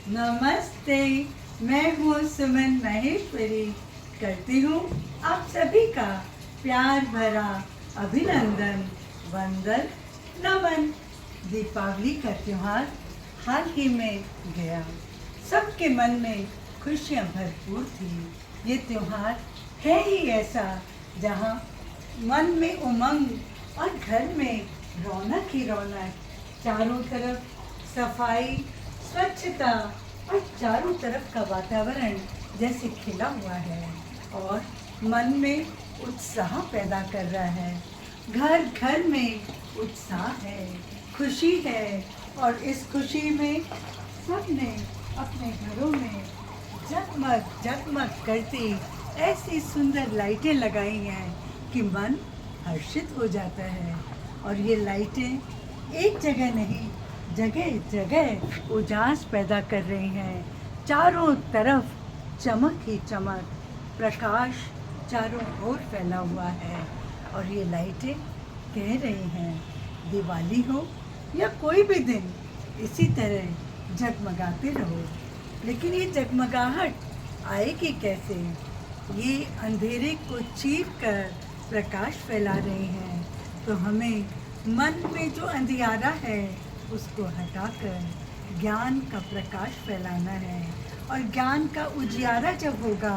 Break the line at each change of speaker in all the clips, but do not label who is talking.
नमस्ते। मैं हूँ सुमन महेश्वरी। करती हूँ आप सभी का प्यार भरा अभिनंदन, वंदन, नमन। दीपावली का त्योहार हाल ही में गया। सबके मन में खुशियाँ भरपूर थी। ये त्योहार है ही ऐसा जहाँ मन में उमंग और घर में रौनक ही रौनक। चारों तरफ सफाई, स्वच्छता और चारों तरफ का वातावरण जैसे खिला हुआ है और मन में उत्साह पैदा कर रहा है। घर घर में उत्साह है, खुशी है और इस खुशी में सबने अपने घरों में जगमग जगमग करती ऐसी सुंदर लाइटें लगाई हैं कि मन हर्षित हो जाता है। और ये लाइटें एक जगह नहीं, जगह जगह उजास पैदा कर रही हैं। चारों तरफ चमक ही चमक, प्रकाश चारों ओर फैला हुआ है और ये लाइटें कह रही हैं दिवाली हो या कोई भी दिन इसी तरह जगमगाते रहो। लेकिन ये जगमगाहट आएगी कैसे? ये अंधेरे को चीर कर प्रकाश फैला रही हैं। तो हमें मन में जो अंधियारा है उसको हटाकर ज्ञान का प्रकाश फैलाना है। और ज्ञान का उजियारा जब होगा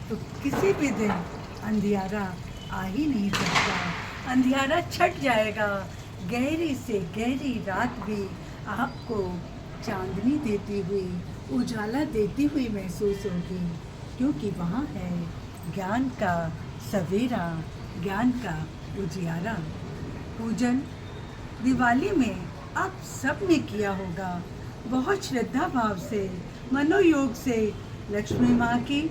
तो किसी भी दिन अंधियारा आ ही नहीं सकता। अंधियारा छट जाएगा। गहरी से गहरी रात भी आपको चांदनी देती हुई, उजाला देती हुई महसूस होगी, क्योंकि वहाँ है ज्ञान का सवेरा, ज्ञान का उजियारा। पूजन दिवाली में आप सब ने किया होगा। बहुत श्रद्धा भाव से, मनोयोग से लक्ष्मी माँ की,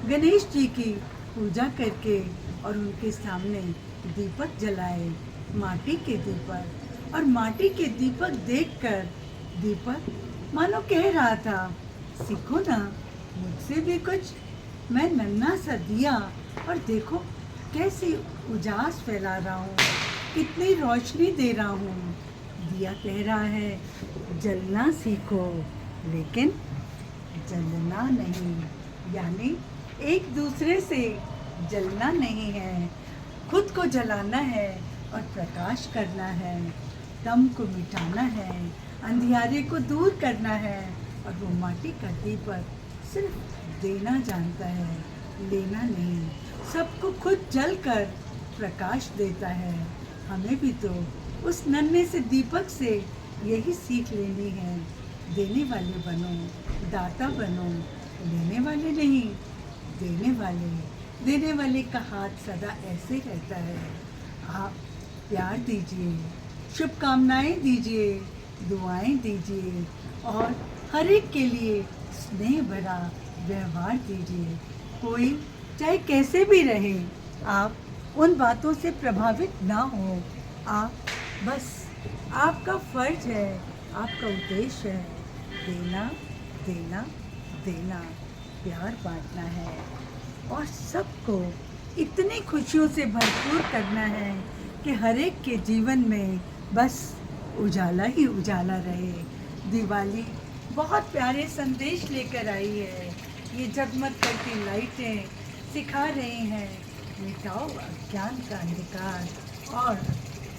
गणेश जी की पूजा करके और उनके सामने दीपक जलाए, माटी के दीपक। और माटी के दीपक देखकर दीपक मानो कह रहा था, सीखो ना मुझसे भी कुछ। मैं नन्हा सा दिया और देखो कैसी उजास फैला रहा हूँ, कितनी रोशनी दे रहा हूँ। दिया कह रहा है जलना सीखो, लेकिन जलना नहीं, यानी एक दूसरे से जलना नहीं है, खुद को जलाना है और प्रकाश करना है, दम को मिटाना है, अंधियारे को दूर करना है। और वो माटी का दीपक सिर्फ देना जानता है, लेना नहीं। सबको खुद जलकर प्रकाश देता है। हमें भी तो उस नन्हे से दीपक से यही सीख लेनी है। देने वाले बनो, दाता बनो, लेने वाले नहीं, देने वाले। देने वाले का हाथ सदा ऐसे रहता है। आप प्यार दीजिए, शुभकामनाएं दीजिए, दुआएं दीजिए और हर एक के लिए स्नेह भरा व्यवहार दीजिए। कोई चाहे कैसे भी रहे, आप उन बातों से प्रभावित ना हो। आप बस, आपका फर्ज है, आपका उद्देश्य है देना देना देना, प्यार बांटना है और सबको इतनी खुशियों से भरपूर करना है कि हर एक के जीवन में बस उजाला ही उजाला रहे। दिवाली बहुत प्यारे संदेश लेकर आई है। ये जगमग करती लाइटें सिखा रही हैं, मिटाओ अज्ञान का अंधकार और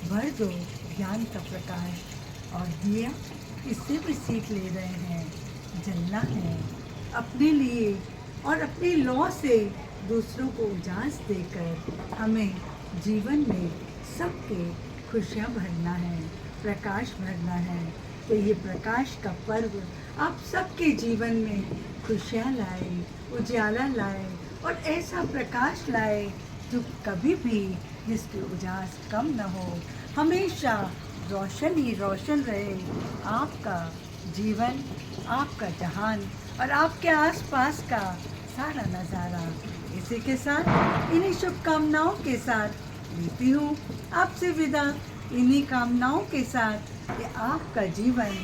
भर दो ज्ञान का प्रकाश। और दिया इससे भी सीख ले रहे हैं, जलना है अपने लिए और अपनी लौ से दूसरों को उजास देकर हमें जीवन में सबके खुशियाँ भरना है, प्रकाश भरना है। तो ये प्रकाश का पर्व आप सबके जीवन में खुशियाँ लाए, उजाला लाए और ऐसा प्रकाश लाए जो कभी भी जिसकी उजास कम न हो। हमेशा रोशन ही रोशन रहे आपका जीवन, आपका जहान और आपके आसपास का सारा नज़ारा। इसी के साथ, इन्हीं शुभकामनाओं के साथ लेती हूँ आपसे विदा। इन्हीं कामनाओं के साथ कि आपका जीवन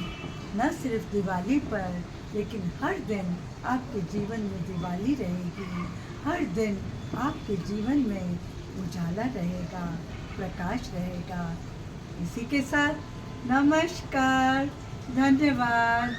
न सिर्फ दिवाली पर, लेकिन हर दिन आपके जीवन में दिवाली रहेगी। हर दिन आपके जीवन में उजाला रहेगा, प्रकाश रहेगा। इसी के साथ नमस्कार, धन्यवाद।